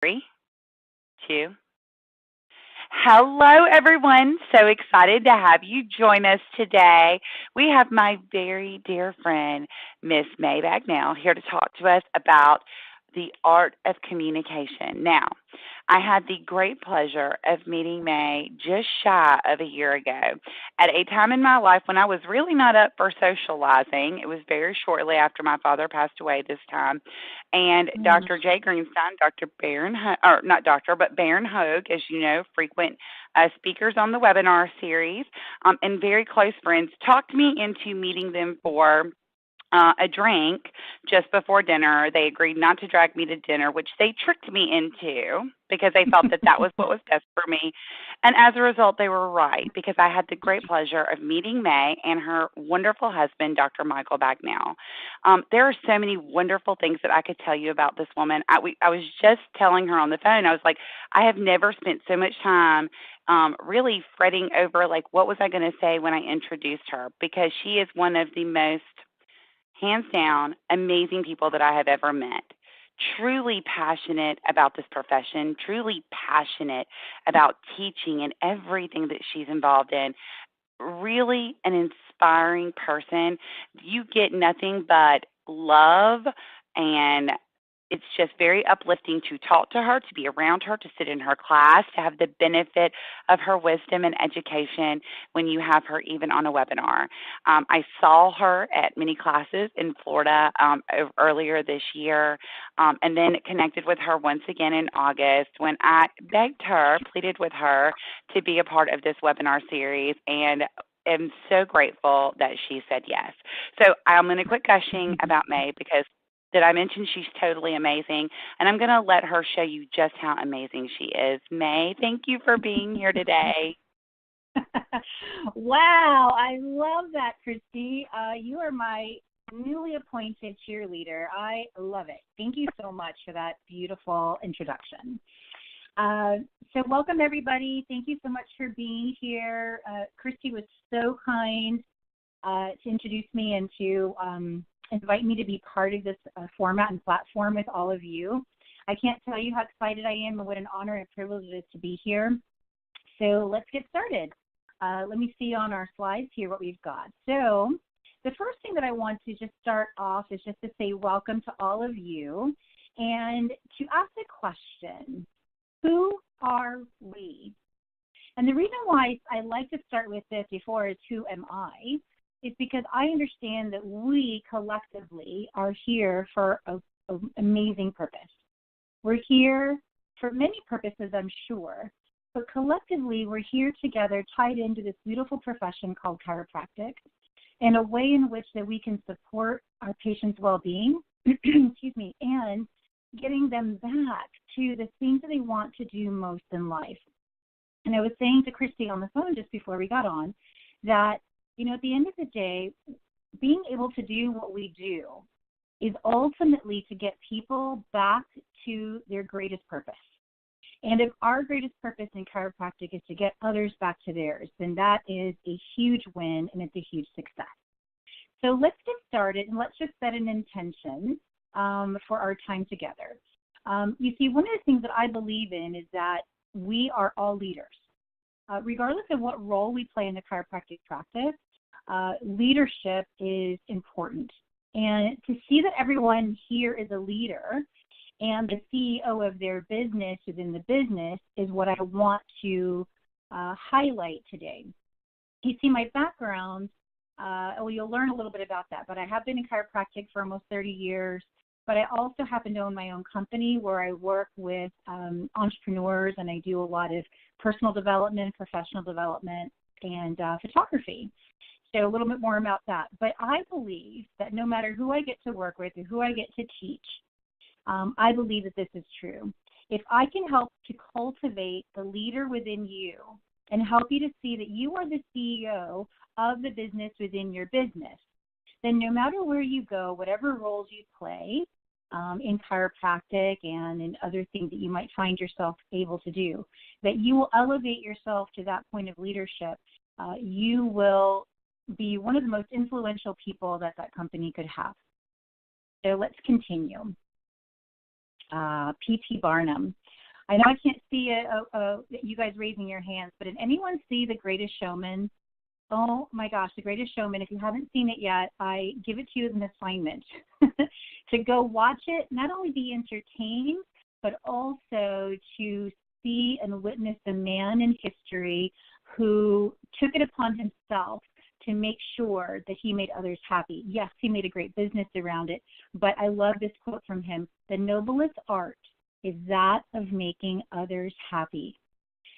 3, 2. Hello, everyone. So excited to have you join us today. We have my very dear friend, Miss May Bagnell, here to talk to us about the art of communication. Now, I had the great pleasure of meeting May just shy of a year ago at a time in my life when I was really not up for socializing. It was very shortly after my father passed away this time. And Dr. Jay Greenstein, Dr. Baron, or not Dr., but Baron Hogue, as you know, frequent speakers on the webinar series, and very close friends, talked me into meeting them for a drink just before dinner. They agreed not to drag me to dinner, which they tricked me into because they thought that that was what was best for me. And as a result, they were right because I had the great pleasure of meeting May and her wonderful husband, Dr. Michael Bagnell. There are so many wonderful things that I could tell you about this woman. I was just telling her on the phone, I was like, I have never spent so much time really fretting over, like, what was I going to say when I introduced her, because she is one of the most hands down, amazing people that I have ever met. Truly passionate about this profession, truly passionate about teaching and everything that she's involved in. Really an inspiring person. You get nothing but love, and it's just very uplifting to talk to her, to be around her, to sit in her class, to have the benefit of her wisdom and education when you have her even on a webinar. I saw her at many classes in Florida earlier this year, and then connected with her once again in August when I begged her, pleaded with her to be a part of this webinar series, and am so grateful that she said yes. So I'm going to quit gushing about May because did I mention she's totally amazing? And I'm going to let her show you just how amazing she is. May, thank you for being here today. Wow, I love that, Christy. You are my newly appointed cheerleader. I love it. Thank you so much for that beautiful introduction. So welcome, everybody. Thank you so much for being here. Christy was so kind to introduce me and to invite me to be part of this format and platform with all of you. I can't tell you how excited I am and what an honor and privilege it is to be here. So let's get started. Let me see on our slides here what we've got. So the first thing that I want to just start off is just to say welcome to all of you and to ask a question. Who are we? And the reason why I like to start with this before is who am I? Is because I understand that we collectively are here for an amazing purpose. We're here for many purposes, I'm sure, but collectively we're here together tied into this beautiful profession called chiropractic in a way in which that we can support our patients' well-being, excuse me, and getting them back to the things that they want to do most in life. And I was saying to Christy on the phone just before we got on that, you know, at the end of the day, being able to do what we do is ultimately to get people back to their greatest purpose. And if our greatest purpose in chiropractic is to get others back to theirs, then that is a huge win and it's a huge success. So let's get started and let's just set an intention for our time together. You see, one of the things that I believe in is that we are all leaders. Regardless of what role we play in the chiropractic practice, leadership is important. And to see that everyone here is a leader and the CEO of their business within the business is what I want to highlight today. You see, my background, well, you'll learn a little bit about that, but I have been in chiropractic for almost 30 years, but I also happen to own my own company where I work with entrepreneurs and I do a lot of personal development, professional development, and photography. So a little bit more about that. But I believe that no matter who I get to work with or who I get to teach, I believe that this is true. If I can help to cultivate the leader within you and help you to see that you are the CEO of the business within your business, then no matter where you go, whatever roles you play in chiropractic and in other things that you might find yourself able to do, that you will elevate yourself to that point of leadership. You will be one of the most influential people that that company could have. So let's continue. P.T. Barnum. I know I can't see you guys raising your hands, but did anyone see The Greatest Showman? Oh my gosh, The Greatest Showman. If you haven't seen it yet, I give it to you as an assignment to go watch it, not only be entertained, but also to see and witness a man in history who took it upon himself to make sure that he made others happy. Yes, he made a great business around it, but I love this quote from him: "The noblest art is that of making others happy."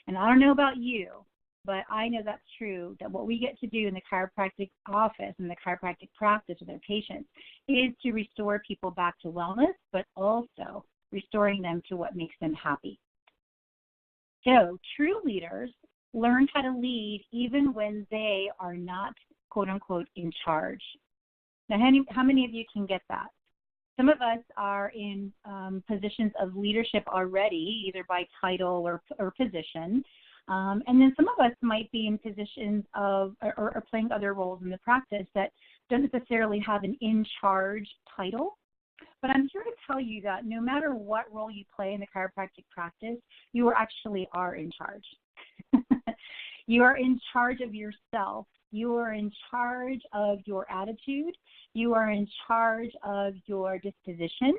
And I don't know about you, but I know that's true, that what we get to do in the chiropractic office and the chiropractic practice with our patients is to restore people back to wellness, but also restoring them to what makes them happy. So true leaders learn how to lead even when they are not, quote unquote, in charge. Now, how many of you can get that? Some of us are in positions of leadership already, either by title or position. And then some of us might be in positions of or playing other roles in the practice that don't necessarily have an in-charge title. But I'm here to tell you that no matter what role you play in the chiropractic practice, you actually are in charge. You are in charge of yourself. You are in charge of your attitude. You are in charge of your disposition.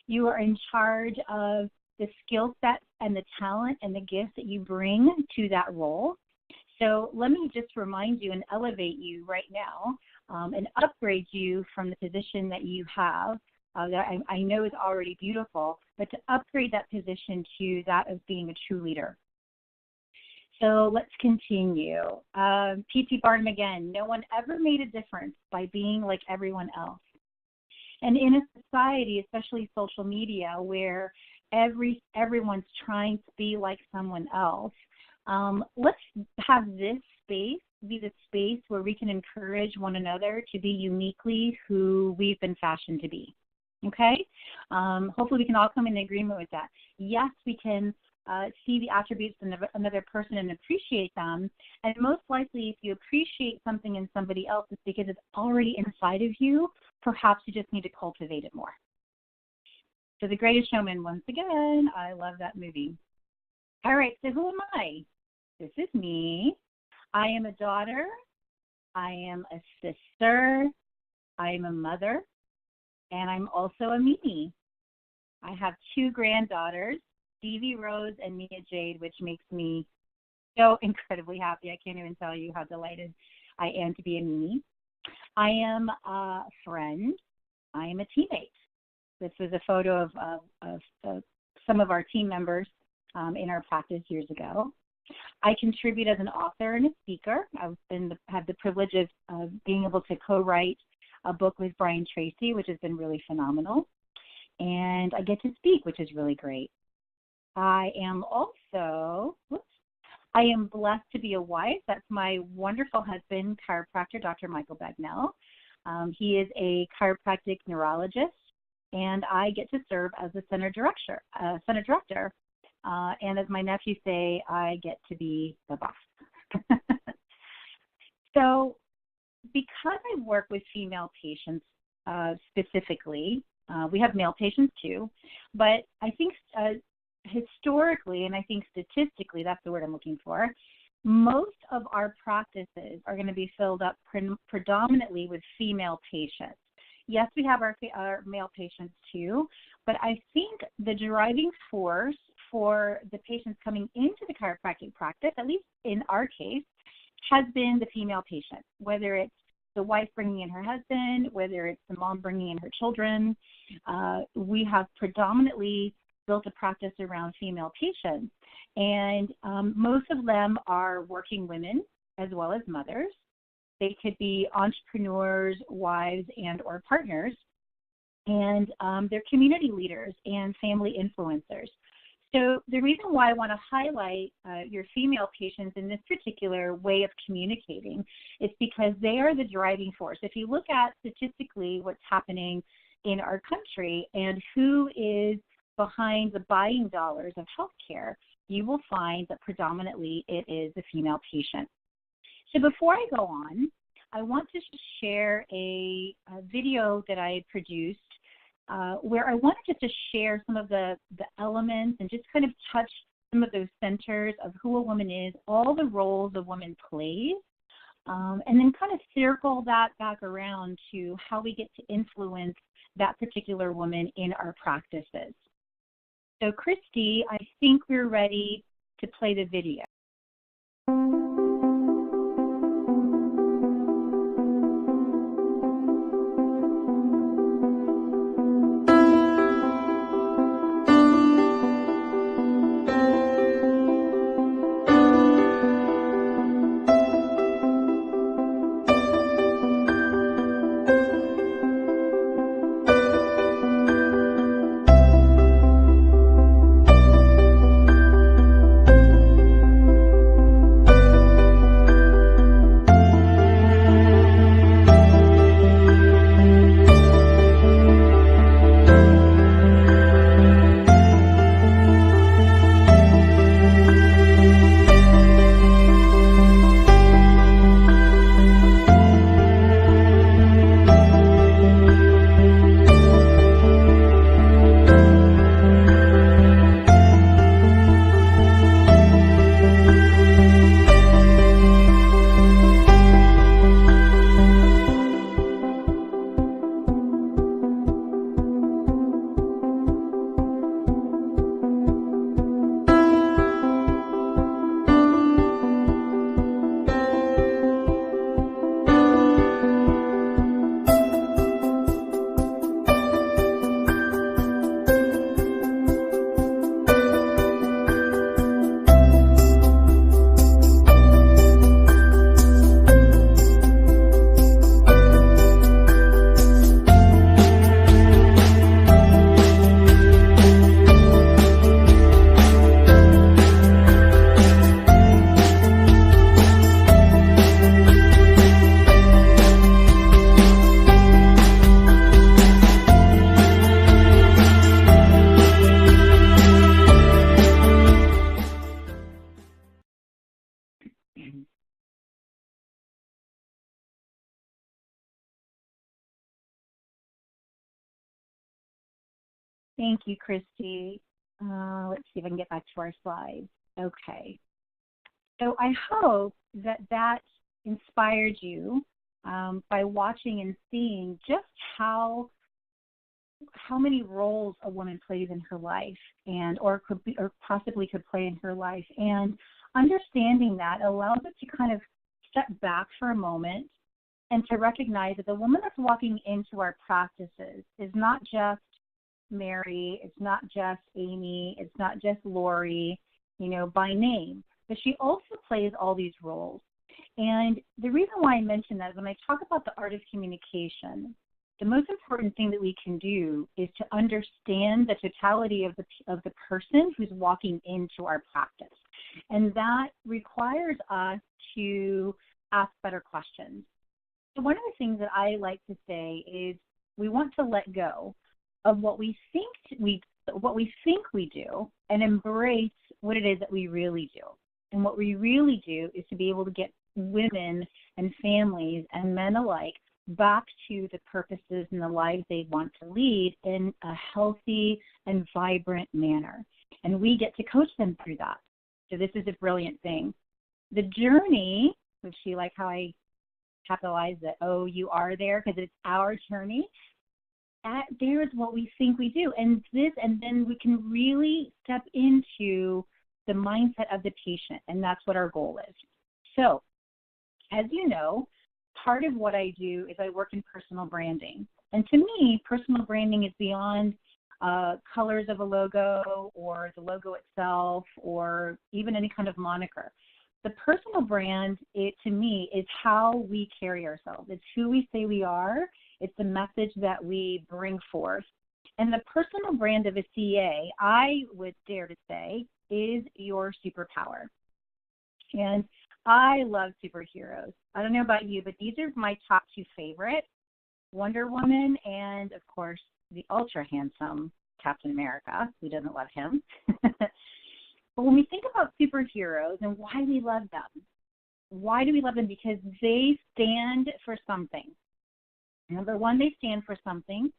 You are in charge of the skill set and the talent and the gifts that you bring to that role. So let me just remind you and elevate you right now and upgrade you from the position that you have that I know is already beautiful, but to upgrade that position to that of being a true leader. So let's continue. P.T. Barnum again: "No one ever made a difference by being like everyone else." And in a society, especially social media, where everyone's trying to be like someone else, let's have this space be the space where we can encourage one another to be uniquely who we've been fashioned to be. Okay? Hopefully we can all come in agreement with that. Yes, we can see the attributes in another person and appreciate them. And most likely, if you appreciate something in somebody else, it's because it's already inside of you. Perhaps you just need to cultivate it more. So The Greatest Showman, once again, I love that movie. All right, so who am I? This is me. I am a daughter. I am a sister. I am a mother. And I'm also a Mimi. I have 2 granddaughters, Stevie Rose and Mia Jade, which makes me so incredibly happy. I can't even tell you how delighted I am to be a Mimi. I am a friend. I am a teammate. This was a photo of some of our team members in our practice years ago. I contribute as an author and a speaker. I've had the privilege of being able to co-write a book with Brian Tracy, which has been really phenomenal. And I get to speak, which is really great. I am blessed to be a wife. That's my wonderful husband, chiropractor, Dr. Michael Bagnell. He is a chiropractic neurologist, and I get to serve as the center director. And as my nephews say, I get to be the boss. So because I work with female patients specifically, we have male patients too, but I think historically, and I think statistically, that's the word I'm looking for, most of our practices are going to be filled up predominantly with female patients. Yes, we have our male patients too, but I think the driving force for the patients coming into the chiropractic practice, at least in our case, has been the female patient, whether it's the wife bringing in her husband, whether it's the mom bringing in her children. We have predominantly built a practice around female patients, and most of them are working women as well as mothers. They could be entrepreneurs, wives, and or partners, and they're community leaders and family influencers. So the reason why I want to highlight your female patients in this particular way of communicating is because they are the driving force. If you look at statistically what's happening in our country and who is behind the buying dollars of healthcare, you will find that predominantly it is the female patient. So before I go on, I want to share a video that I produced where I wanted just to share some of the elements and just kind of touch some of those centers of who a woman is, all the roles a woman plays, and then kind of circle that back around to how we get to influence that particular woman in our practices. So, Christy, I think we're ready to play the video. Thank you, Christy. Let's see if I can get back to our slides. Okay. So I hope that inspired you by watching and seeing just how many roles a woman plays in her life, or possibly could play in her life. And understanding that allows us to kind of step back for a moment and to recognize that the woman that's walking into our practices is not just Mary, it's not just Amy, it's not just Lori, by name, but she also plays all these roles. And the reason why I mention that is when I talk about the art of communication, the most important thing that we can do is to understand the totality of the person who's walking into our practice. And that requires us to ask better questions. So one of the things that I like to say is we want to let go of what we think we do and embrace what it is that we really do. And what we really do is to be able to get women and families and men alike back to the purposes and the lives they want to lead in a healthy and vibrant manner. And we get to coach them through that. So this is a brilliant thing. The journey, which you like how I capitalize the "oh, you are there" because it's our journey, there is what we think we do. And then we can really step into the mindset of the patient, and that's what our goal is. So, as you know, part of what I do is I work in personal branding. And to me, personal branding is beyond colors of a logo or the logo itself or even any kind of moniker. The personal brand, to me, is how we carry ourselves. It's who we say we are. It's the message that we bring forth. And the personal brand of a CA, I would dare to say, is your superpower. And I love superheroes. I don't know about you, but these are my top two favorites, Wonder Woman and, of course, the ultra-handsome Captain America. Who doesn't love him? But when we think about superheroes and why we love them, why do we love them? Because they stand for something. Number one, they stand for something.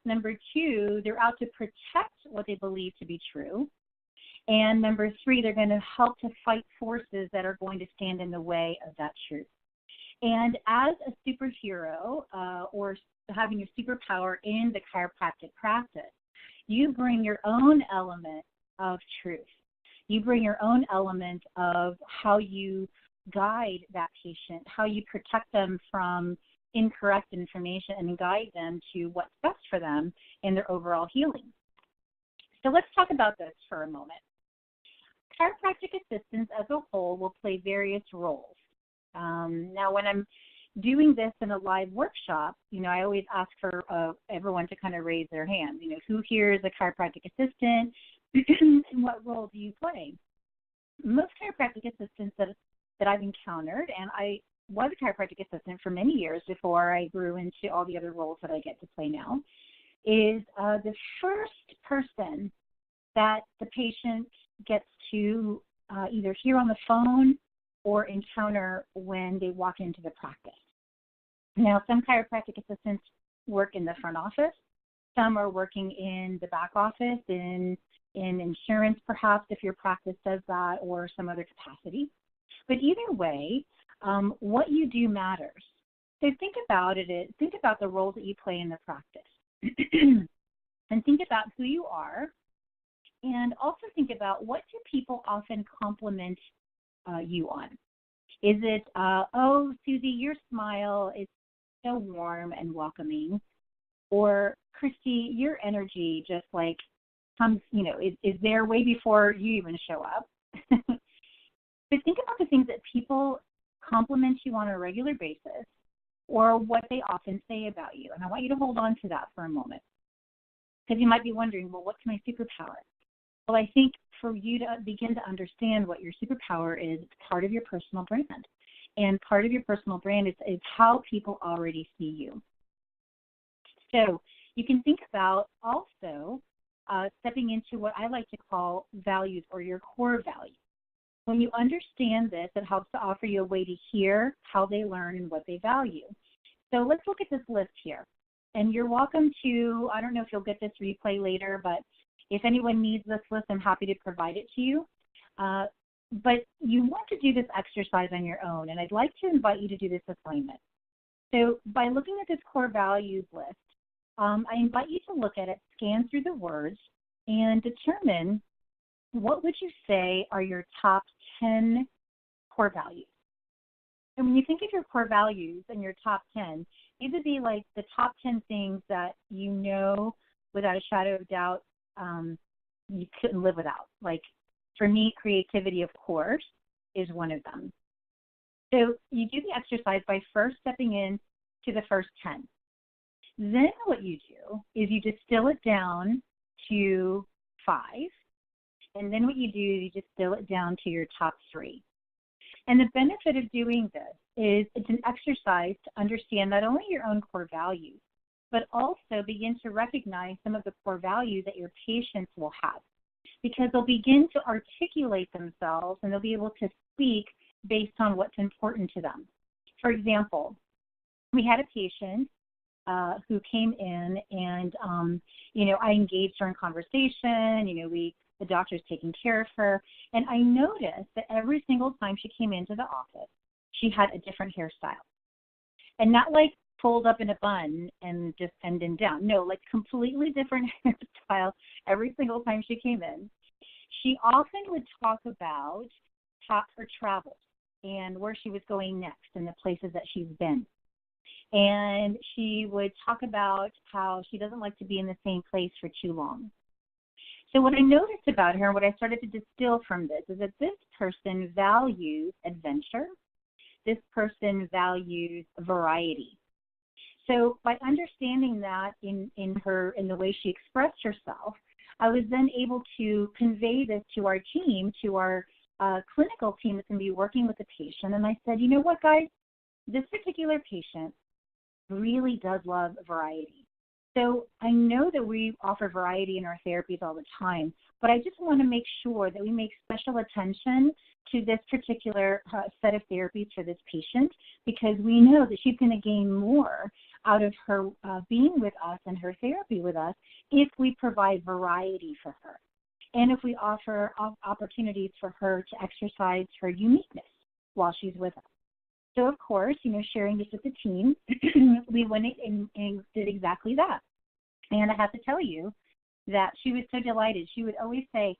Number 2, they're out to protect what they believe to be true. And number 3, they're going to help to fight forces that are going to stand in the way of that truth. And as a superhero or having your superpower in the chiropractic practice, you bring your own element of truth. You bring your own element of how you guide that patient, how you protect them from incorrect information and guide them to what's best for them in their overall healing. So let's talk about this for a moment. Chiropractic assistants as a whole will play various roles. Now, when I'm doing this in a live workshop, I always ask for everyone to kind of raise their hand. Who here is a chiropractic assistant and what role do you play? Most chiropractic assistants that I've encountered, and I was a chiropractic assistant for many years before I grew into all the other roles that I get to play now, is the first person that the patient gets to either hear on the phone or encounter when they walk into the practice. Now, some chiropractic assistants work in the front office. Some are working in the back office, in insurance perhaps, if your practice does that, or some other capacity. But either way, what you do matters. So think about the roles that you play in the practice. And think about who you are. And also think about, what do people often compliment you on? Is it, oh, Susie, your smile is so warm and welcoming, or Christy, your energy just like comes, is there way before you even show up. But think about the things that people compliment you on a regular basis, or what they often say about you. And I want you to hold on to that for a moment, because you might be wondering, well, what's my superpower? Well, I think for you to begin to understand what your superpower is, it's part of your personal brand. And part of your personal brand is how people already see you. So you can think about also stepping into what I like to call values, or your core values. When you understand this, it helps to offer you a way to hear how they learn and what they value. So let's look at this list here. And you're welcome to, I don't know if you'll get this replay later, but if anyone needs this list, I'm happy to provide it to you. But you want to do this exercise on your own, and I'd like to invite you to do this assignment. So by looking at this core values list, I invite you to look at it, scan through the words, and determine what would you say are your top 10 core values. And when you think of your core values and your top 10, these would be like the top 10 things that you know without a shadow of doubt you couldn't live without. Like for me, creativity, of course, is one of them. So you do the exercise by first stepping in to the first 10. Then what you do is you distill it down to 5. And then what you do is you distill it down to your top 3. And the benefit of doing this is it's an exercise to understand not only your own core values, but also begin to recognize some of the core values that your patients will have, because they'll begin to articulate themselves and they'll be able to speak based on what's important to them. For example, we had a patient who came in and, I engaged her in conversation, the doctor's taking care of her, and I noticed that every single time she came into the office, she had a different hairstyle. And not like pulled up in a bun and just ending down. No, like completely different hairstyle every single time she came in. She often would talk about her travels and where she was going next and the places that she's been. And she would talk about how she doesn't like to be in the same place for too long. So what I noticed about her, what I started to distill from this, is that this person values adventure. This person values variety. So by understanding that in the way she expressed herself, I was then able to convey this to our team, to our clinical team that's going to be working with the patient. And I said, you know what, guys, this particular patient really does love variety. So I know that we offer variety in our therapies all the time, But I just want to make sure that we make special attention to this particular set of therapies for this patient, because we know that she's going to gain more out of her being with us and her therapy with us if we provide variety for her, and if we offer opportunities for her to exercise her uniqueness while she's with us. So, of course, sharing this with the team, we went and did exactly that. And I have to tell you that she was so delighted. She would always say,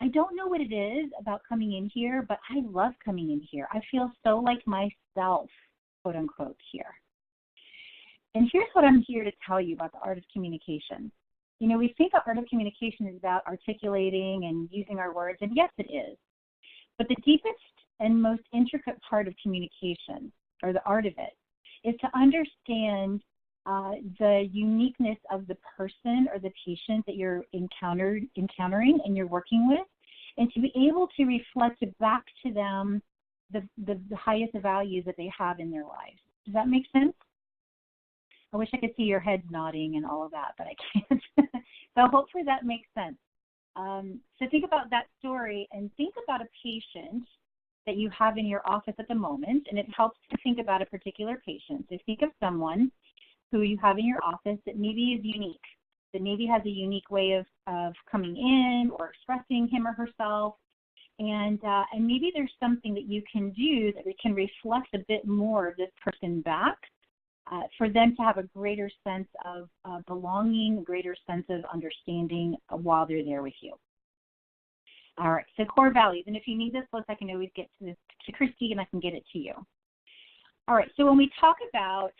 I don't know what it is about coming in here, but I love coming in here. I feel so like myself, quote unquote, here. And here's what I'm here to tell you about the art of communication. We think the art of communication is about articulating and using our words, and yes, it is. But the deepest and most intricate part of communication, or the art of it, is to understand the uniqueness of the person or the patient that you're encountering and you're working with, and to be able to reflect back to them the highest values that they have in their lives. Does that make sense? I wish I could see your head nodding and all of that, but I can't. So hopefully that makes sense. So think about that story and think about a patient that you have in your office at the moment, and it helps to think about a particular patient. So think of someone who you have in your office that maybe is unique, that maybe has a unique way of coming in or expressing him or herself, and maybe there's something that you can do that can reflect a bit more of this person back for them to have a greater sense of belonging, a greater sense of understanding while they're there with you. All right, so core values. And if you need this list, I can always get to Christy and I can get it to you. All right, so when we talk about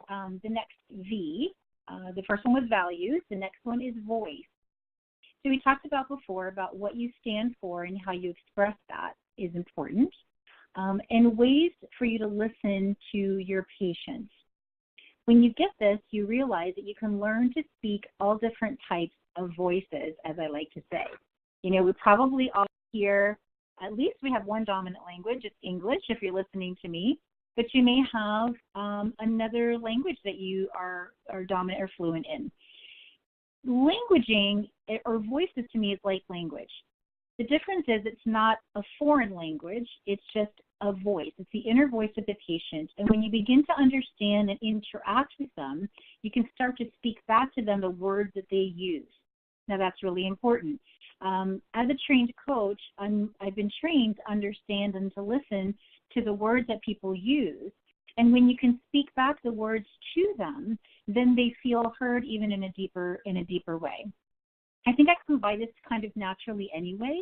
the next V, the first one was values, the next one is voice. So we talked about before about what you stand for and how you express that is important, and ways for you to listen to your patients. When you get this, you realize that you can learn to speak all different types of voices, as I like to say. We probably all hear, at least we have one dominant language, it's English if you're listening to me, but you may have another language that you are dominant or fluent in. Languaging or voices to me is like language. The difference is it's not a foreign language, it's just a voice. It's the inner voice of the patient. And when you begin to understand and interact with them, you can start to speak back to them the words that they use. Now that's really important. As a trained coach, I've been trained to understand and to listen to the words that people use. And when you can speak back the words to them, then they feel heard even in a deeper way. I think I can buy this kind of naturally anyway,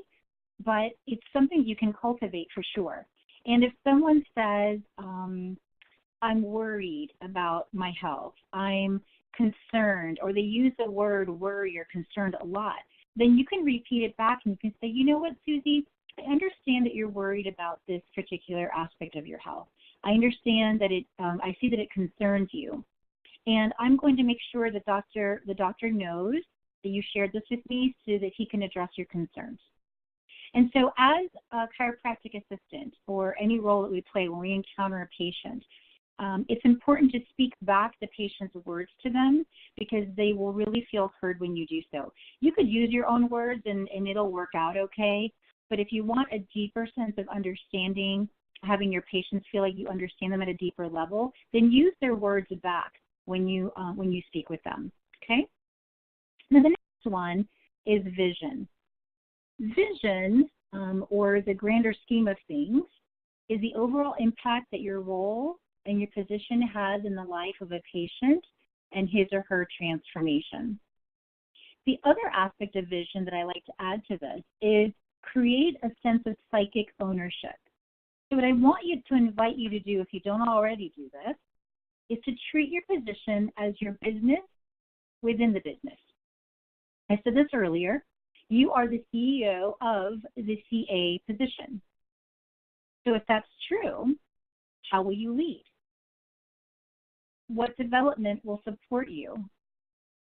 but it's something you can cultivate for sure. And if someone says, I'm worried about my health, I'm concerned, or they use the word worry or concerned a lot, then you can repeat it back and you can say, you know what, Susie, I understand that you're worried about this particular aspect of your health. I understand that I see that it concerns you. And I'm going to make sure that the doctor knows that you shared this with me so that he can address your concerns. And so as a chiropractic assistant or any role that we play when we encounter a patient, it's important to speak back the patient's words to them because they will really feel heard when you do so. You could use your own words and it'll work out okay, but if you want a deeper sense of understanding, having your patients feel like you understand them at a deeper level, then use their words back when you speak with them, okay? Now the next one is vision. Vision, or the grander scheme of things, is the overall impact that your role and your position has in the life of a patient and his or her transformation. The other aspect of vision that I like to add to this is create a sense of psychic ownership. So what I want you to invite you to do, if you don't already do this, is to treat your position as your business within the business. I said this earlier, you are the CEO of the CA position. So if that's true, how will you lead? What development will support you?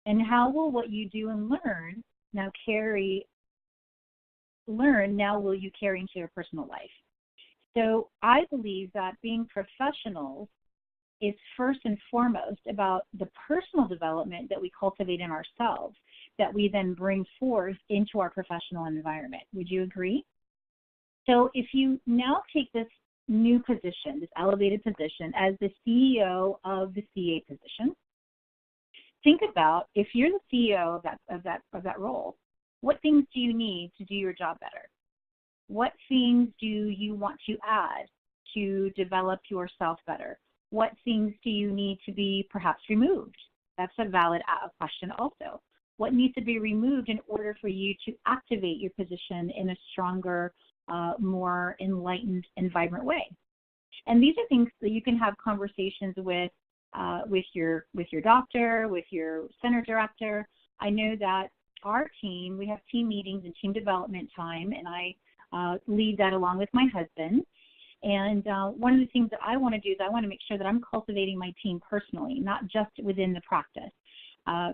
And how will what you do and learn now will you carry into your personal life? So I believe that being professionals is first and foremost about the personal development that we cultivate in ourselves, that we then bring forth into our professional environment. Would you agree? So if you now take this new position, this elevated position as the CEO of the CA position, think about if you're the CEO of that role, what things do you need to do your job better? What things do you want to add to develop yourself better? What things do you need to be perhaps removed? That's a valid question also. What needs to be removed in order for you to activate your position in a stronger, more enlightened and vibrant way? And these are things that you can have conversations with your doctor, with your center director. I know that our team, we have team meetings and team development time, and I lead that along with my husband. And one of the things that I want to do is I want to make sure that I'm cultivating my team personally, not just within the practice,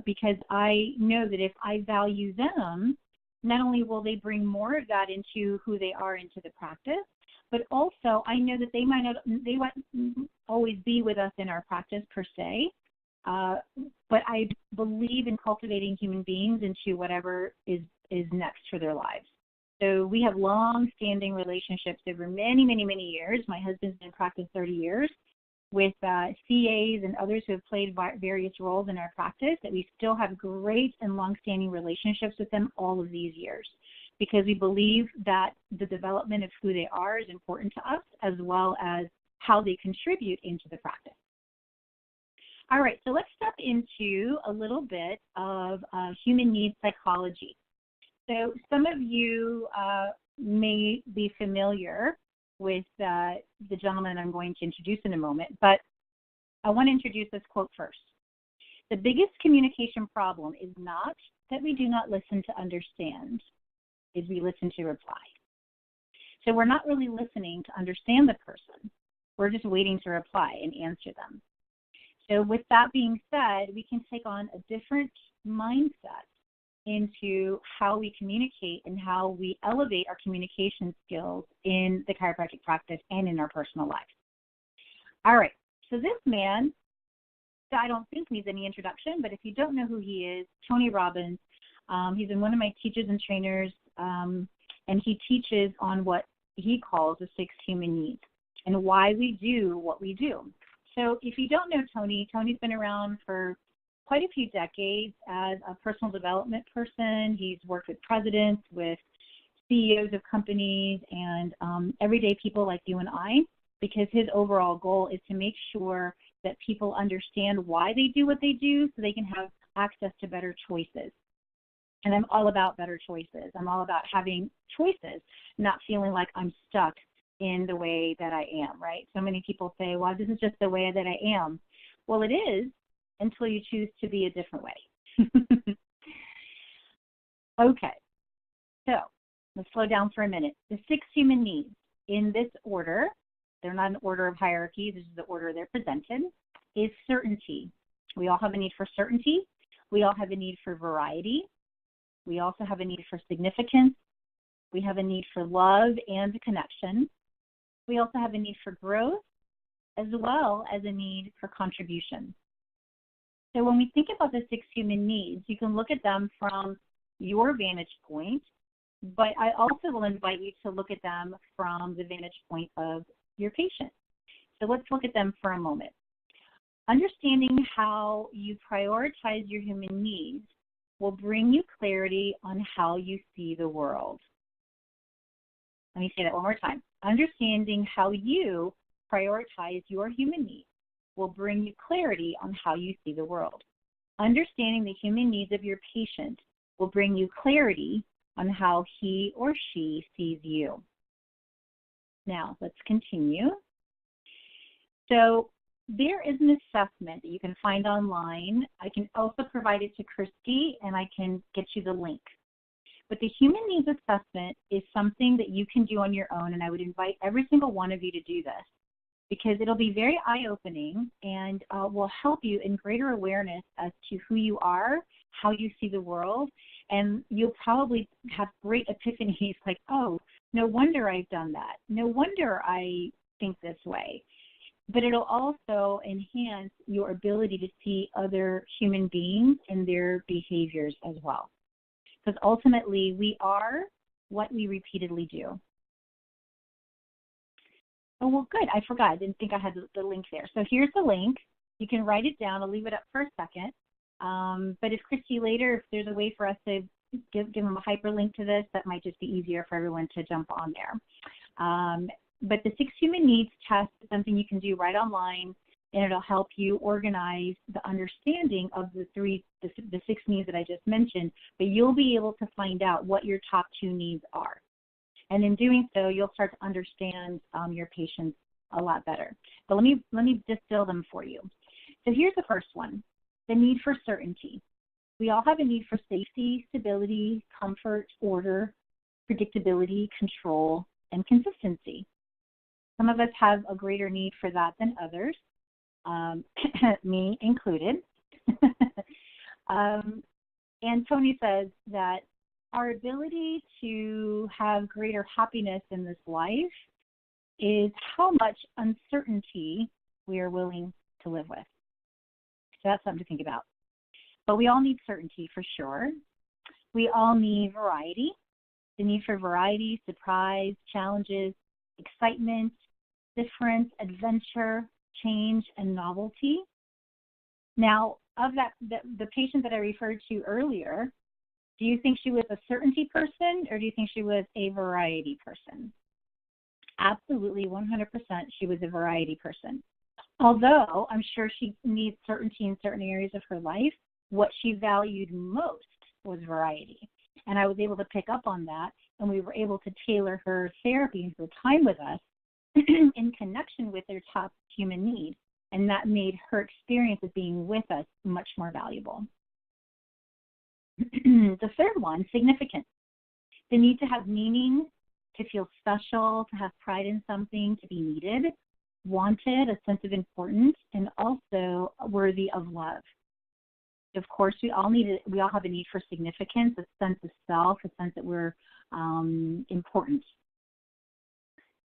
because I know that if I value them, not only will they bring more of that into who they are into the practice, but also I know that they won't always be with us in our practice per se, but I believe in cultivating human beings into whatever is next for their lives. So we have long-standing relationships over many, many, many years. My husband's been in practice 30 years with CAs and others who have played various roles in our practice, that we still have great and long-standing relationships with them all of these years, because we believe that the development of who they are is important to us, as well as how they contribute into the practice. All right, so let's step into a little bit of human needs psychology. So some of you may be familiar with the gentleman I'm going to introduce in a moment, but I want to introduce this quote first. The biggest communication problem is not that we do not listen to understand, is we listen to reply. So we're not really listening to understand the person. We're just waiting to reply and answer them. So with that being said, we can take on a different mindset into how we communicate and how we elevate our communication skills in the chiropractic practice and in our personal lives. All right, so this man, I don't think needs any introduction, but if you don't know who he is, Tony Robbins, he's been one of my teachers and trainers, and he teaches on what he calls the 6 human needs and why we do what we do. So if you don't know Tony, Tony's been around for quite a few decades as a personal development person. He's worked with presidents, with CEOs of companies, and everyday people like you and I, because his overall goal is to make sure that people understand why they do what they do so they can have access to better choices. And I'm all about better choices. I'm all about having choices, not feeling like I'm stuck in the way that I am, right? So many people say, well, this is just the way that I am. Well, it is, until you choose to be a different way. Okay, so let's slow down for a minute. The 6 human needs in this order, they're not an order of hierarchy, this is the order they're presented, is certainty. We all have a need for certainty. We all have a need for variety. We also have a need for significance. We have a need for love and connection. We also have a need for growth, as well as a need for contribution. So when we think about the 6 human needs, you can look at them from your vantage point, but I also will invite you to look at them from the vantage point of your patient. So let's look at them for a moment. Understanding how you prioritize your human needs will bring you clarity on how you see the world. Let me say that one more time. Understanding how you prioritize your human needs will bring you clarity on how you see the world. Understanding the human needs of your patient will bring you clarity on how he or she sees you. Now, let's continue. So there is an assessment that you can find online. I can also provide it to Christy, and I can get you the link. But the human needs assessment is something that you can do on your own, and I would invite every single one of you to do this, because it'll be very eye-opening and will help you in greater awareness as to who you are, how you see the world, and you'll probably have great epiphanies like, oh, no wonder I've done that. No wonder I think this way. but it'll also enhance your ability to see other human beings and their behaviors as well. Because ultimately, we are what we repeatedly do. Oh, well, good. I forgot. I didn't think I had the link there. So here's the link. You can write it down. I'll leave it up for a second. But if Christy later, if there's a way for us to give them a hyperlink to this, that might just be easier for everyone to jump on there. But the 6 human needs test is something you can do right online, and it'll help you organize the understanding of the 6 needs that I just mentioned, but you'll be able to find out what your top 2 needs are. And in doing so, you'll start to understand your patients a lot better. But let me distill them for you. So here's the first one, the need for certainty. We all have a need for safety, stability, comfort, order, predictability, control, and consistency. Some of us have a greater need for that than others, me included. And Tony says that our ability to have greater happiness in this life is how much uncertainty we are willing to live with. So that's something to think about. But we all need certainty for sure. We all need variety. The need for variety, surprise, challenges, excitement, difference, adventure, change, and novelty. Now, of that, the patient that I referred to earlier, do you think she was a certainty person or do you think she was a variety person? Absolutely, 100% she was a variety person. Although I'm sure she needs certainty in certain areas of her life, what she valued most was variety. And I was able to pick up on that, and we were able to tailor her therapy and her time with us in connection with their top human need. And that made her experience of being with us much more valuable. The third one, significance. The need to have meaning, to feel special, to have pride in something, to be needed, wanted, a sense of importance, and also worthy of love. Of course, we all have a need for significance, a sense of self, a sense that we're important.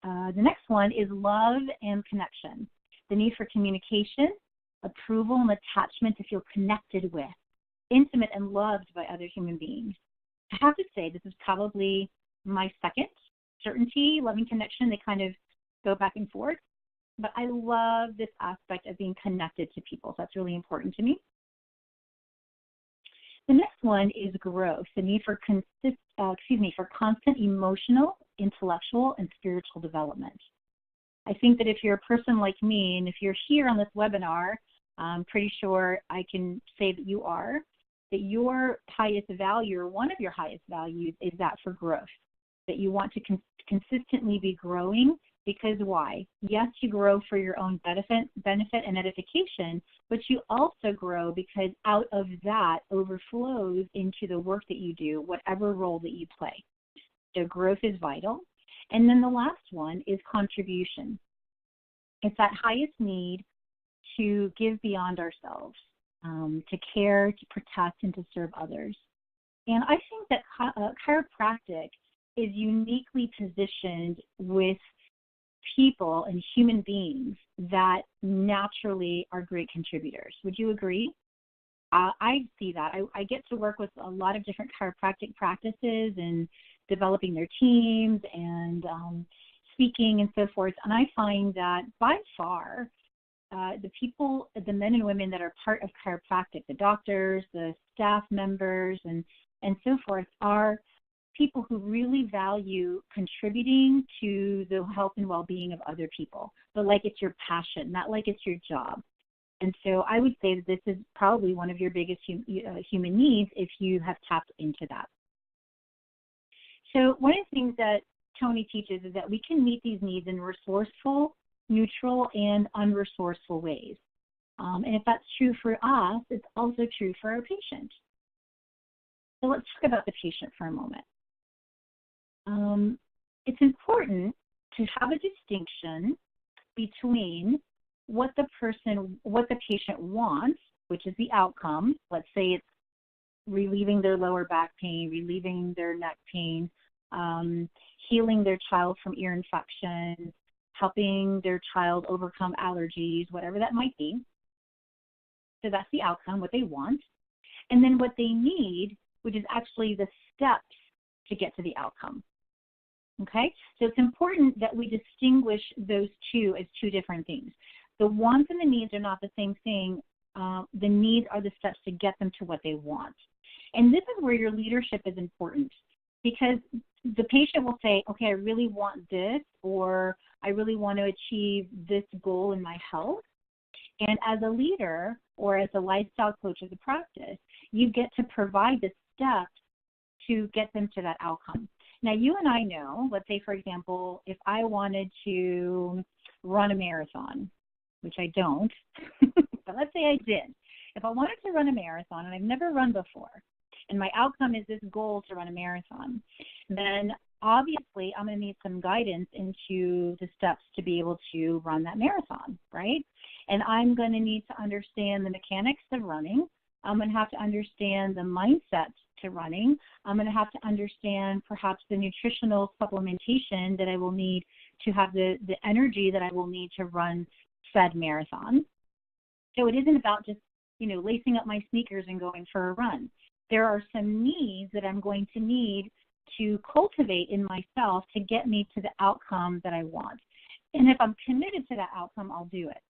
The next one is love and connection. The need for communication, approval, and attachment to feel connected with, intimate and loved by other human beings. I have to say this is probably my second, certainty, loving connection. They kind of go back and forth. But I love this aspect of being connected to people. So that's really important to me. The next one is growth, the need for constant emotional, intellectual, and spiritual development. I think that if you're a person like me, and if you're here on this webinar, I'm pretty sure I can say that you are, that your highest value, or one of your highest values, is that for growth, that you want to consistently be growing. Because why? Yes, you grow for your own benefit and edification, but you also grow because out of that overflows into the work that you do, whatever role that you play. So growth is vital. And then the last one is contribution. It's that highest need to give beyond ourselves, to care, to protect, and to serve others. And I think that chiropractic is uniquely positioned with people and human beings that naturally are great contributors. Would you agree? I see that. I get to work with a lot of different chiropractic practices and developing their teams and speaking and so forth. And I find that by far, the people, the men and women that are part of chiropractic, the doctors, the staff members, and so forth, are people who really value contributing to the health and well-being of other people, but like it's your passion, not like it's your job. And so I would say that this is probably one of your biggest human needs if you have tapped into that. So one of the things that Tony teaches is that we can meet these needs in resourceful, neutral, and unresourceful ways. And if that's true for us, it's also true for our patient. So let's talk about the patient for a moment. It's important to have a distinction between what the patient wants, which is the outcome. Let's say it's relieving their lower back pain, relieving their neck pain, healing their child from ear infections, helping their child overcome allergies, whatever that might be. So that's the outcome, what they want. And then what they need, which is actually the steps to get to the outcome. Okay? So it's important that we distinguish those two as two different things. The wants and the needs are not the same thing. The needs are the steps to get them to what they want. And this is where your leadership is important, because the patient will say, okay, I really want this, or I really want to achieve this goal in my health. And as a leader or as a lifestyle coach of the practice, you get to provide the steps to get them to that outcome. Now, you and I know, let's say, for example, if I wanted to run a marathon, which I don't, but let's say I did. If I wanted to run a marathon, and I've never run before, and my outcome is this goal to run a marathon, then obviously I'm going to need some guidance into the steps to be able to run that marathon, right? And I'm going to need to understand the mechanics of running. I'm going to have to understand the mindset to running. I'm going to have to understand perhaps the nutritional supplementation that I will need to have the energy that I will need to run said marathon. So it isn't about just, lacing up my sneakers and going for a run. There are some needs that I'm going to need to cultivate in myself to get me to the outcome that I want. And if I'm committed to that outcome, I'll do it.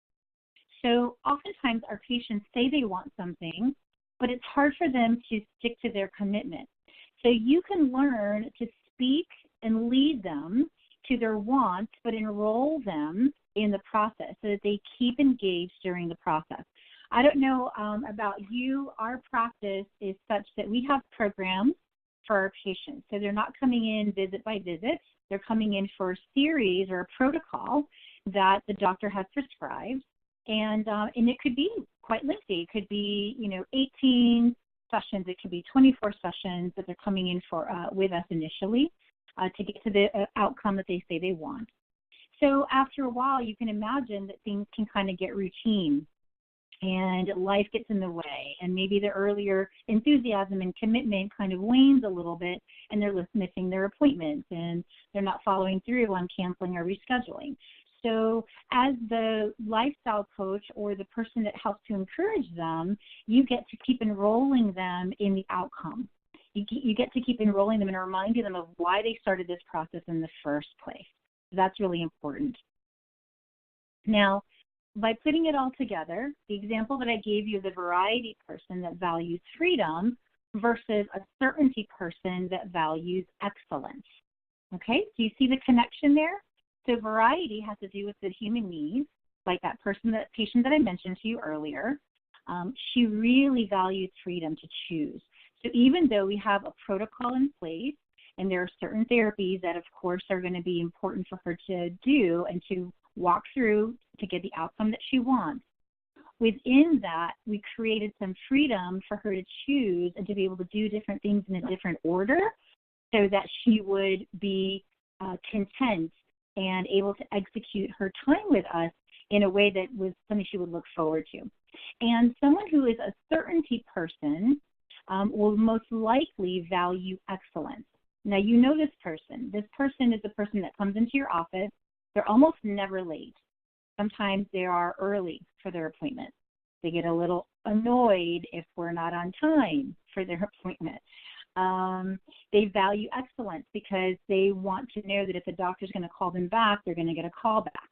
So oftentimes our patients say they want something, but it's hard for them to stick to their commitment. So you can learn to speak and lead them to their wants, but enroll them in the process so that they keep engaged during the process. I don't know about you. Our practice is such that we have programs for our patients. So they're not coming in visit by visit. They're coming in for a series or a protocol that the doctor has prescribed. And it could be quite lengthy. It could be, 18 sessions. It could be 24 sessions that they're coming in for with us initially to get to the outcome that they say they want. So after a while, you can imagine that things can kind of get routine and life gets in the way, and maybe the earlier enthusiasm and commitment kind of wanes a little bit, and they're missing their appointments, and they're not following through on canceling or rescheduling. So as the lifestyle coach or the person that helps to encourage them, you get to keep enrolling them in the outcome. You get to keep enrolling them and reminding them of why they started this process in the first place. That's really important. Now, by putting it all together, the example that I gave you of the variety person that values freedom versus a certainty person that values excellence. Okay, do you see the connection there? So variety has to do with the human needs, like that patient that I mentioned to you earlier. She really values freedom to choose. So even though we have a protocol in place, and there are certain therapies that, of course, are going to be important for her to do and to walk through to get the outcome that she wants. Within that, we created some freedom for her to choose and to be able to do different things in a different order so that she would be content and able to execute her time with us in a way that was something she would look forward to. And someone who is a certainty person will most likely value excellence. Now, you know this person. This person is the person that comes into your office. They're almost never late. Sometimes they are early for their appointment. They get a little annoyed if we're not on time for their appointment. They value excellence because they want to know that if the doctor's going to call them back, they're going to get a call back,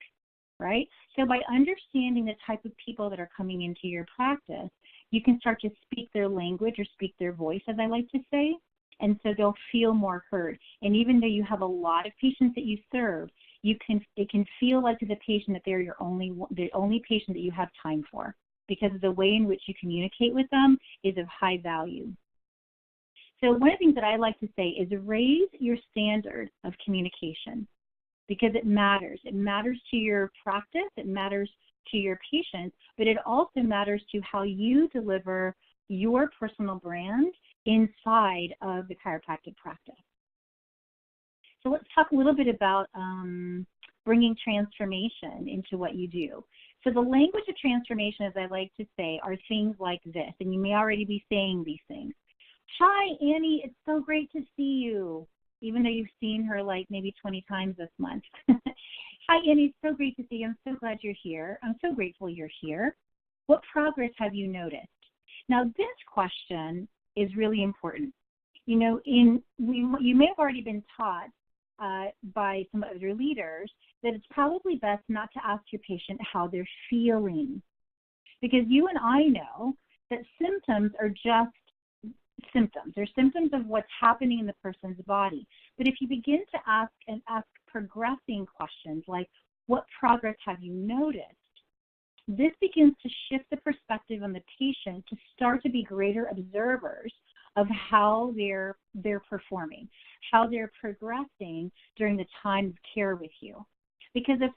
right? So by understanding the type of people that are coming into your practice, you can start to speak their language or speak their voice, as I like to say, and so they'll feel more heard. And even though you have a lot of patients that you serve, it can feel like to the patient that they're the only patient that you have time for, because the way in which you communicate with them is of high value. So one of the things that I like to say is raise your standard of communication, because it matters. It matters to your practice, it matters to your patients, but it also matters to how you deliver your personal brand inside of the chiropractic practice. So let's talk a little bit about bringing transformation into what you do. So the language of transformation, as I like to say, are things like this, and you may already be saying these things. Hi, Annie, it's so great to see you, even though you've seen her like maybe 20 times this month. Hi, Annie. It's so great to see you. I'm so glad you're here. I'm so grateful you're here. What progress have you noticed? Now, this question is really important. You know, you may have already been taught by some other leaders that it's probably best not to ask your patient how they're feeling, because you and I know that symptoms are just symptoms. They're symptoms of what's happening in the person's body. But if you begin to ask progressing questions like, what progress have you noticed? This begins to shift the perspective on the patient to start to be greater observers of how they're performing, how they're progressing during the time of care with you. Because if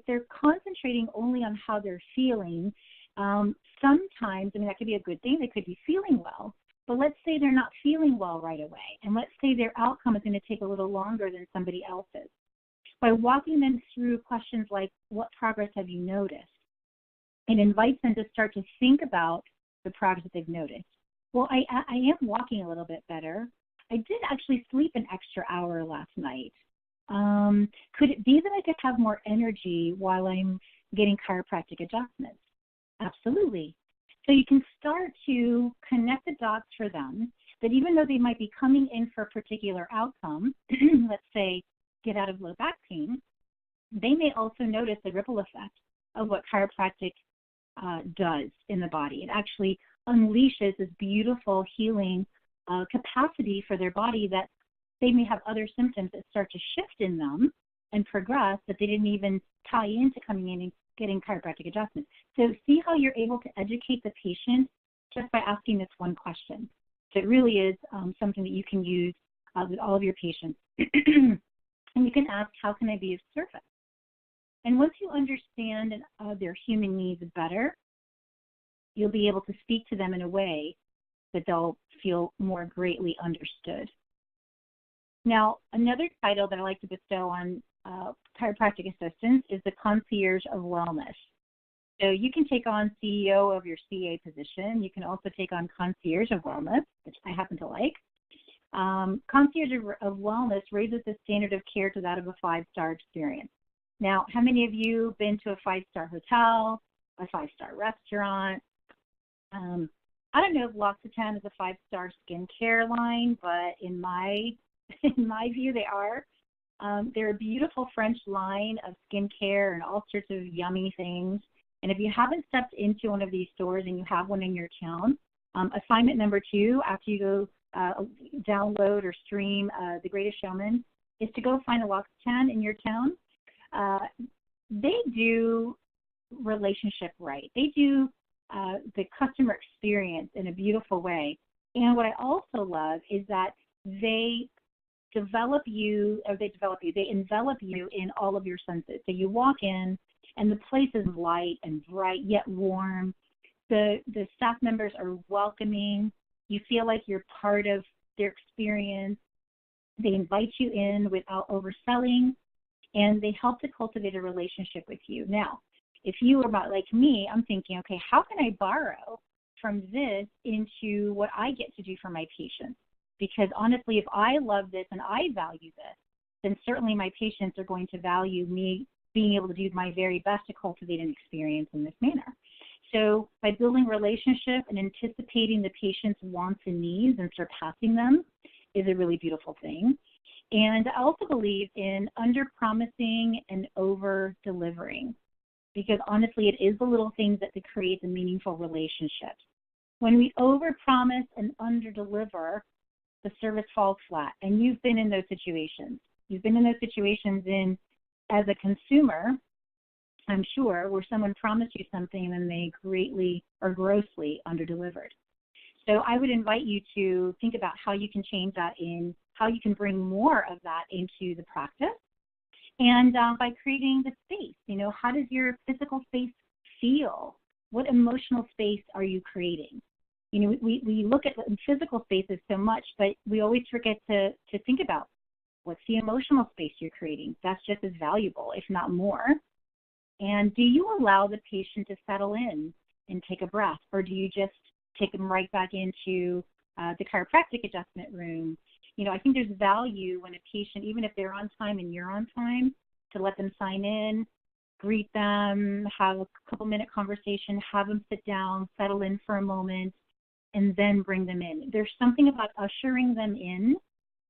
they're concentrating only on how they're feeling, sometimes, that could be a good thing. They could be feeling well, but let's say they're not feeling well right away, and let's say their outcome is going to take a little longer than somebody else's. By walking them through questions like, what progress have you noticed? It invites them to start to think about the progress that they've noticed. Well, I am walking a little bit better. I did actually sleep an extra hour last night. Could it be that I could have more energy while I'm getting chiropractic adjustments? Absolutely. So you can start to connect the dots for them that even though they might be coming in for a particular outcome, let's say get out of low back pain, they may also notice the ripple effect of what chiropractic does in the body. It actually unleashes this beautiful healing capacity for their body that they may have other symptoms that start to shift in them and progress that they didn't even tie into coming in and getting chiropractic adjustments. So see how you're able to educate the patient just by asking this one question. So it really is something that you can use with all of your patients. And you can ask, how can I be of service? And once you understand their human needs better, you'll be able to speak to them in a way that they'll feel more greatly understood. Now, another title that I like to bestow on chiropractic assistants is the concierge of wellness. So you can take on CEO of your CA position. You can also take on concierge of wellness, which I happen to like. Concierge of wellness raises the standard of care to that of a 5-star experience. Now, how many of you have been to a 5-star hotel, a 5-star restaurant? I don't know if L'Occitane is a 5-star skincare line, but in my view, they are. They're a beautiful French line of skincare and all sorts of yummy things. And if you haven't stepped into one of these stores and you have one in your town, assignment number 2 after you go download or stream The Greatest Showman is to go find a L'Occitane in your town. They do relationship right. They do the customer experience in a beautiful way. And what I also love is that they envelop you in all of your senses. So you walk in and the place is light and bright yet warm. The staff members are welcoming. You feel like you're part of their experience. They invite you in without overselling, and they help to cultivate a relationship with you. Now, if you are about like me, I'm thinking, okay, how can I borrow from this into what I get to do for my patients? Because honestly, if I love this and I value this, then certainly my patients are going to value me being able to do my very best to cultivate an experience in this manner. So by building relationship and anticipating the patient's wants and needs and surpassing them is a really beautiful thing. And I also believe in under-promising and over-delivering, because honestly, it is the little things that create the meaningful relationships. When we over-promise and under-deliver, the service falls flat. And you've been in those situations. You've been in those situations as a consumer, I'm sure, where someone promised you something and then they greatly or grossly under-delivered. So I would invite you to think about how you can change that how you can bring more of that into the practice. And by creating the space, how does your physical space feel? What emotional space are you creating? We look at physical spaces so much, but we always forget to think about what's the emotional space you're creating. That's just as valuable, if not more. And do you allow the patient to settle in and take a breath, or do you just take them right back into the chiropractic adjustment room? I think there's value when a patient, even if they're on time and you're on time, to let them sign in, greet them, have a couple-minute conversation, have them sit down, settle in for a moment, and then bring them in. There's something about ushering them in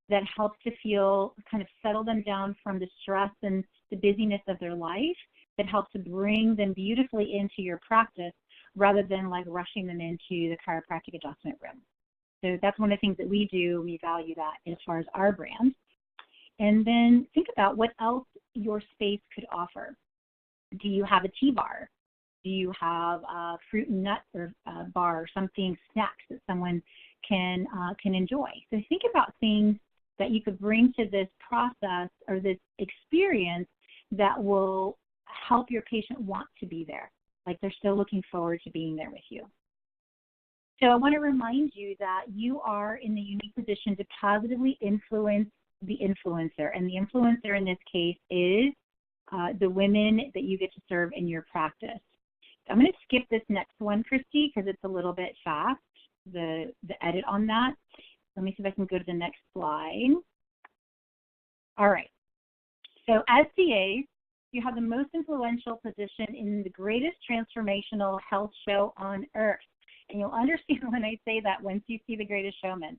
that helps to feel, kind of settle them down from the stress and the busyness of their life, that helps to bring them beautifully into your practice rather than like rushing them into the chiropractic adjustment room. So that's one of the things that we do. We value that as far as our brand. And then think about what else your space could offer. Do you have a tea bar? Do you have a fruit and nut or bar or something, snacks that someone can enjoy? So think about things that you could bring to this process or this experience that will help your patient want to be there, like they're still looking forward to being there with you. So I want to remind you that you are in the unique position to positively influence the influencer, and the influencer in this case is the women that you get to serve in your practice. I'm going to skip this next one, Christy, because it's a little bit fast, the edit on that. Let me see if I can go to the next slide. All right. So as CAs, you have the most influential position in the greatest transformational health show on earth. And you'll understand when I say that once you see The Greatest Showman.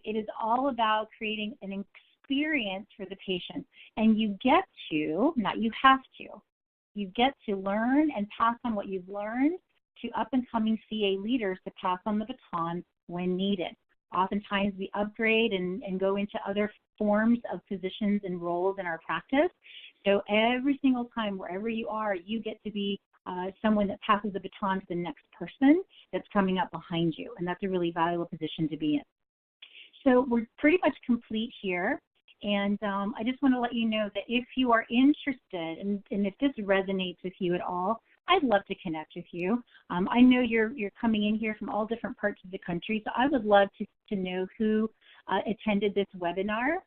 It is all about creating an experience for the patient. And you get to, not you have to, you get to learn and pass on what you've learned to up-and-coming CA leaders to pass on the baton when needed. Oftentimes we upgrade and go into other forms of positions and roles in our practice. So every single time, wherever you are, you get to be someone that passes the baton to the next person that's coming up behind you. And that's a really valuable position to be in. So we're pretty much complete here. And I just want to let you know that if you are interested and if this resonates with you at all, I'd love to connect with you. I know you're coming in here from all different parts of the country, so I would love to know who attended this webinar.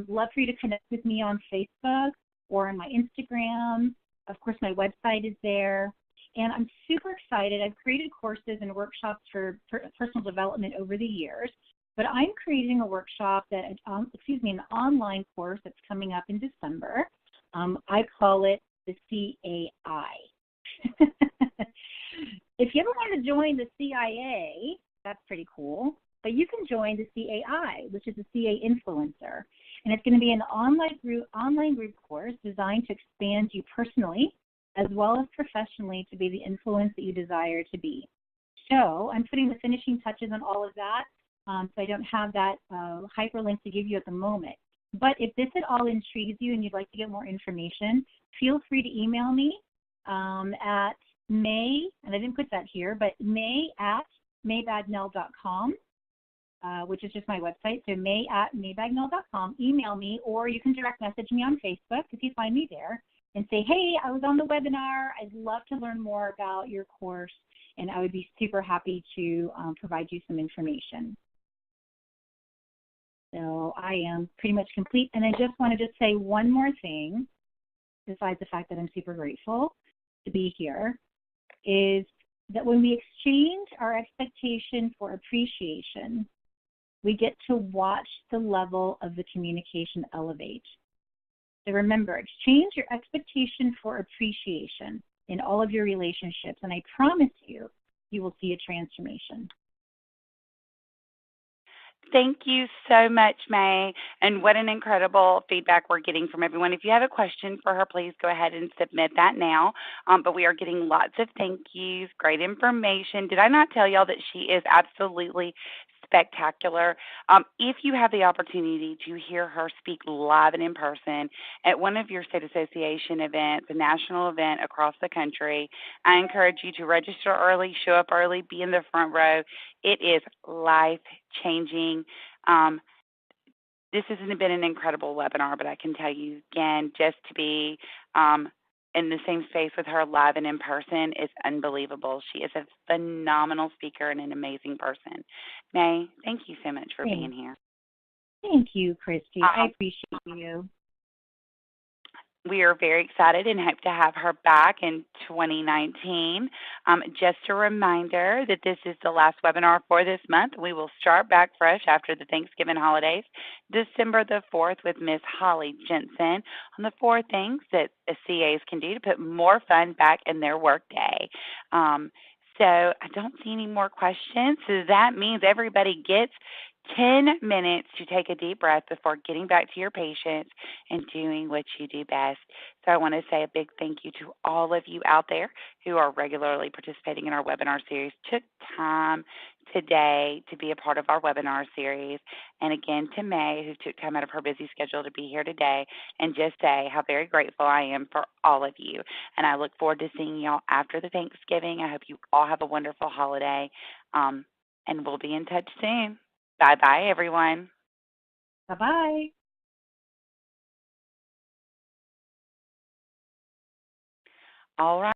Love for you to connect with me on Facebook or on my Instagram. Of course, my website is there. And I'm super excited. I've created courses and workshops for personal development over the years, but I'm creating a workshop that, an online course that's coming up in December. I call it the CAI. If you ever want to join the CIA, that's pretty cool, but you can join the CAI, which is a CA influencer. And it's going to be an online group course designed to expand you personally as well as professionally to be the influence that you desire to be. So I'm putting the finishing touches on all of that, so I don't have that hyperlink to give you at the moment. But if this at all intrigues you and you'd like to get more information, feel free to email me at May, and I didn't put that here, but may@maybagnell.com, which is just my website. So may@maybagnell.com. Email me, or you can direct message me on Facebook if you find me there and say, hey, I was on the webinar. I'd love to learn more about your course, and I would be super happy to provide you some information. So I am pretty much complete, and I just want to say one more thing, besides the fact that I'm super grateful to be here, is that when we exchange our expectation for appreciation, we get to watch the level of the communication elevate. So remember, exchange your expectation for appreciation in all of your relationships, and I promise you, you will see a transformation. Thank you so much, May, and what an incredible feedback we're getting from everyone. If you have a question for her, please go ahead and submit that now, but we are getting lots of thank yous, great information. Did I not tell y'all that she is absolutely spectacular? If you have the opportunity to hear her speak live and in person at one of your state association events, a national event across the country, I encourage you to register early, show up early, be in the front row. It is life-changing. This has been an incredible webinar, but I can tell you again, just to be in the same space with her live and in person is unbelievable. She is a phenomenal speaker and an amazing person. May, thank you so much for being here. Thank you, Christy. I appreciate you. We are very excited and hope to have her back in 2019. Just a reminder that this is the last webinar for this month. We will start back fresh after the Thanksgiving holidays, December the 4th, with Miss Holly Jensen on the 4 things that CAs can do to put more fun back in their workday. So I don't see any more questions. So that means everybody gets 10 minutes to take a deep breath before getting back to your patients and doing what you do best. So I want to say a big thank you to all of you out there who are regularly participating in our webinar series, took time today to be a part of our webinar series. And again, to May, who took time out of her busy schedule to be here today, and just say how very grateful I am for all of you. And I look forward to seeing y'all after the Thanksgiving. I hope you all have a wonderful holiday, and we'll be in touch soon. Bye-bye, everyone. Bye-bye. All right.